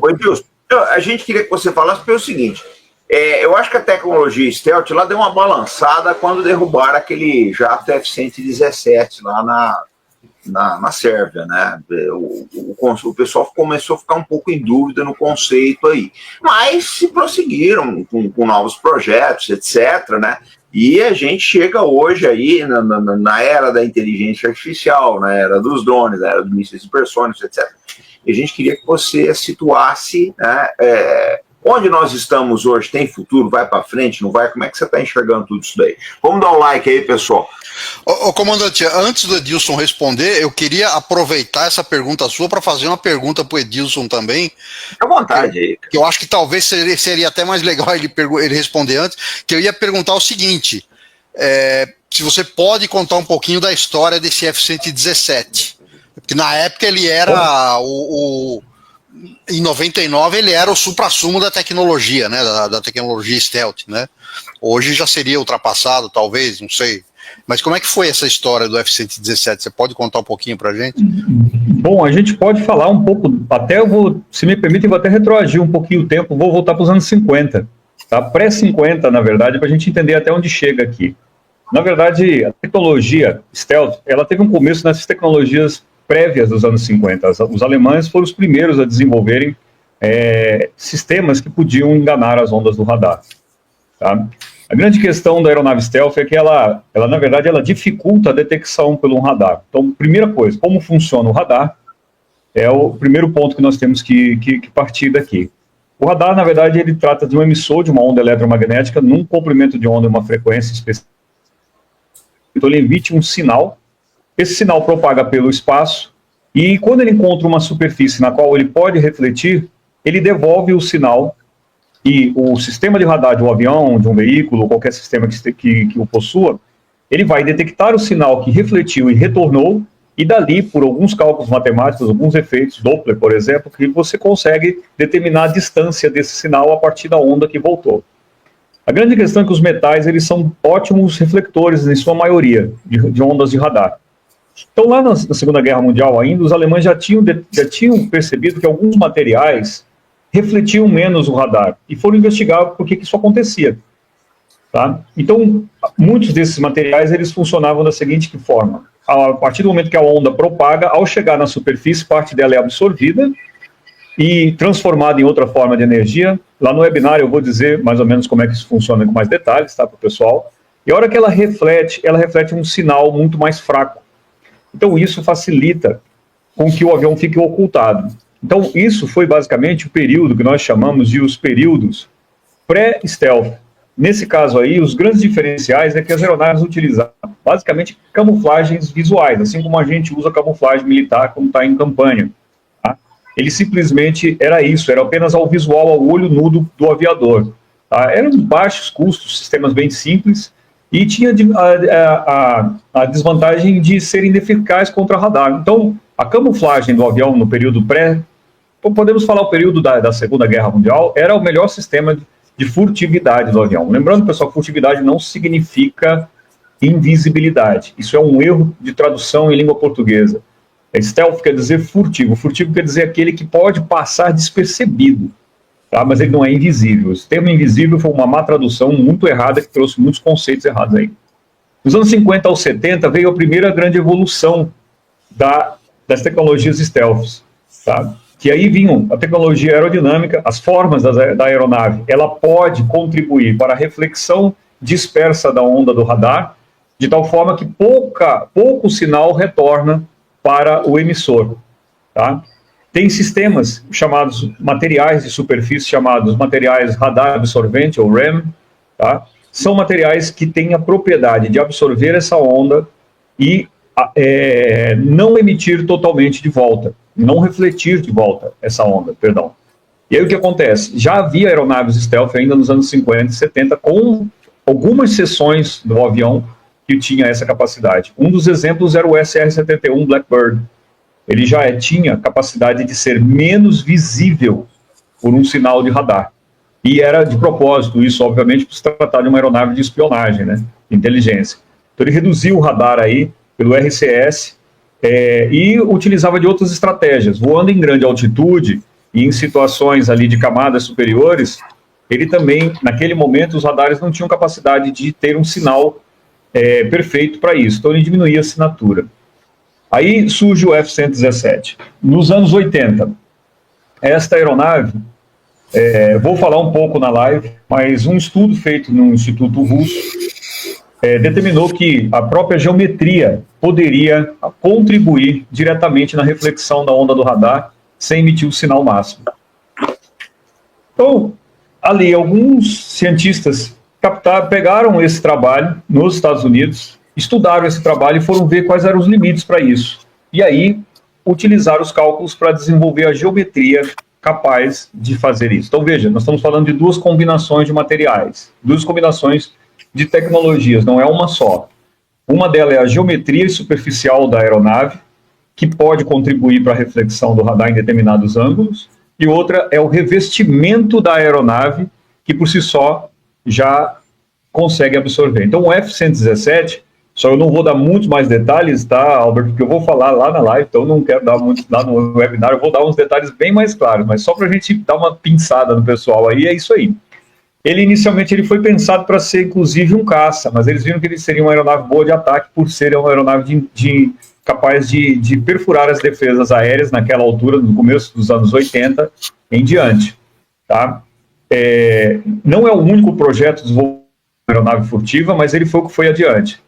Oi, Deus. A gente queria que você falasse pelo seguinte. Eu acho que a tecnologia stealth lá deu uma balançada quando derrubaram aquele jato F-117 lá na Sérvia, né? O pessoal começou a ficar um pouco em dúvida no conceito aí. Mas se prosseguiram com novos projetos, etc., né? E a gente chega hoje aí na era da inteligência artificial, na era dos drones, na era dos mísseis hipersônicos, etc. E a gente queria que você situasse, né, onde nós estamos hoje. Tem futuro? Vai para frente? Não vai? Como é que você está enxergando tudo isso daí? Vamos dar um like aí, pessoal. Comandante, antes do Edilson responder, eu queria aproveitar essa pergunta sua para fazer uma pergunta para o Edilson também. Fique à vontade aí. Que eu acho que talvez seria até mais legal ele responder antes, que eu ia perguntar o seguinte, se você pode contar um pouquinho da história desse F-117, porque na época ele era em 99 ele era o suprassumo da tecnologia, né, da tecnologia stealth, né? Hoje já seria ultrapassado, talvez, não sei. Mas como é que foi essa história do F-117? Você pode contar um pouquinho para a gente? Bom, a gente pode falar um pouco, até eu vou, se me permite, eu vou até retroagir um pouquinho o tempo, vou voltar para os anos 50, tá? Pré-50, na verdade, para a gente entender até onde chega aqui. Na verdade, a tecnologia stealth, ela teve um começo nessas tecnologias prévias dos anos 50. Os alemães foram os primeiros a desenvolverem sistemas que podiam enganar as ondas do radar, tá? A grande questão da aeronave stealth é que ela, na verdade, ela dificulta a detecção pelo radar. Então, primeira coisa, como funciona o radar, é o primeiro ponto que nós temos que partir daqui. O radar, na verdade, ele trata de um emissor de uma onda eletromagnética num comprimento de onda e uma frequência específica. Então, ele emite um sinal, esse sinal propaga pelo espaço, e quando ele encontra uma superfície na qual ele pode refletir, ele devolve o sinal. E o sistema de radar de um avião, de um veículo, qualquer sistema que o possua, ele vai detectar o sinal que refletiu e retornou, e dali, por alguns cálculos matemáticos, alguns efeitos, Doppler, por exemplo, que você consegue determinar a distância desse sinal a partir da onda que voltou. A grande questão é que os metais, eles são ótimos refletores, em sua maioria, de ondas de radar. Então, lá na Segunda Guerra Mundial ainda, os alemães já tinham percebido que alguns materiais refletiam menos o radar, e foram investigar por que isso acontecia. Tá? Então, muitos desses materiais, eles funcionavam da seguinte forma: a partir do momento que a onda propaga, ao chegar na superfície, parte dela é absorvida e transformada em outra forma de energia. Lá no webinar eu vou dizer mais ou menos como é que isso funciona com mais detalhes, tá, para o pessoal. E a hora que ela reflete um sinal muito mais fraco. Então, isso facilita com que o avião fique ocultado. Então, isso foi basicamente o período que nós chamamos de os períodos pré-stealth. Nesse caso aí, os grandes diferenciais é que as aeronaves utilizavam basicamente camuflagens visuais, assim como a gente usa camuflagem militar quando está em campanha. Tá? Ele simplesmente era isso, era apenas ao visual, ao olho nu do aviador. Tá? Eram baixos custos, sistemas bem simples, e tinha a desvantagem de serem ineficazes contra radar. Então, a camuflagem do avião no período podemos falar o período da Segunda Guerra Mundial, era o melhor sistema de furtividade do avião. Lembrando, pessoal, que furtividade não significa invisibilidade. Isso é um erro de tradução em língua portuguesa. Stealth quer dizer furtivo. Furtivo quer dizer aquele que pode passar despercebido, tá? Mas ele não é invisível. O termo invisível foi uma má tradução muito errada que trouxe muitos conceitos errados aí. Nos anos 50 aos 70 veio a primeira grande evolução das tecnologias stealths, tá? Que aí vinham a tecnologia aerodinâmica, as formas da aeronave, ela pode contribuir para a reflexão dispersa da onda do radar, de tal forma que pouco sinal retorna para o emissor. Tá? Tem sistemas chamados materiais de superfície, chamados materiais radar absorvente, ou REM, tá? São materiais que têm a propriedade de absorver essa onda e não emitir totalmente de volta, não refletir de volta essa onda, perdão. E aí o que acontece? Já havia aeronaves stealth ainda nos anos 50 e 70, com algumas seções do avião que tinha essa capacidade. Um dos exemplos era o SR-71 Blackbird. Ele já tinha capacidade de ser menos visível por um sinal de radar. E era de propósito isso, obviamente, por se tratar de uma aeronave de espionagem, né, de inteligência. Então ele reduziu o radar aí pelo RCS, e utilizava de outras estratégias, voando em grande altitude, e em situações ali de camadas superiores, ele também, naquele momento, os radares não tinham capacidade de ter um sinal perfeito para isso, então ele diminuía a assinatura. Aí surge o F-117. Nos anos 80, esta aeronave, vou falar um pouco na live, mas um estudo feito no Instituto Russo determinou que a própria geometria poderia contribuir diretamente na reflexão da onda do radar sem emitir o sinal máximo. Então, ali, alguns cientistas pegaram esse trabalho nos Estados Unidos, estudaram esse trabalho e foram ver quais eram os limites para isso. E aí, utilizaram os cálculos para desenvolver a geometria capaz de fazer isso. Então, veja, nós estamos falando de duas combinações de materiais, duas combinações de tecnologias, não é uma só. Uma delas é a geometria superficial da aeronave, que pode contribuir para a reflexão do radar em determinados ângulos, e outra é o revestimento da aeronave, que por si só já consegue absorver. Então, o F-117, só eu não vou dar muitos mais detalhes, tá, Albert, porque eu vou falar lá na live, então eu não quero dar muito lá no webinar, eu vou dar uns detalhes bem mais claros, mas só para a gente dar uma pinçada no pessoal aí, é isso aí. Ele, inicialmente, ele foi pensado para ser, inclusive, um caça, mas eles viram que ele seria uma aeronave boa de ataque por ser uma aeronave capaz de perfurar as defesas aéreas naquela altura, no começo dos anos 80 em diante. Tá? Não é o único projeto desenvolvido de aeronave furtiva, mas ele foi o que foi adiante.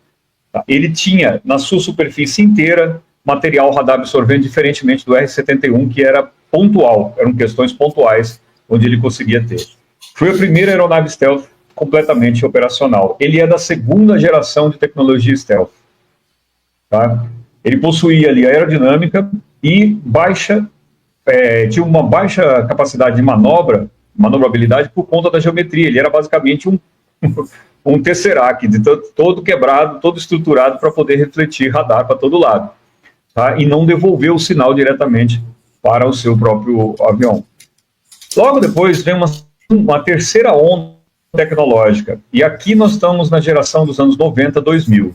Tá? Ele tinha, na sua superfície inteira, material radar absorvente, diferentemente do R-71, que era pontual, eram questões pontuais, onde ele conseguia ter. Foi a primeira aeronave stealth completamente operacional. Ele é da segunda geração de tecnologia stealth. Tá? Ele possuía ali aerodinâmica e tinha uma baixa capacidade de manobrabilidade por conta da geometria. Ele era basicamente um tesseract, todo quebrado, todo estruturado para poder refletir radar para todo lado. Tá? E não devolver o sinal diretamente para o seu próprio avião. Logo depois vem uma terceira onda tecnológica. E aqui nós estamos na geração dos anos 90, 2000.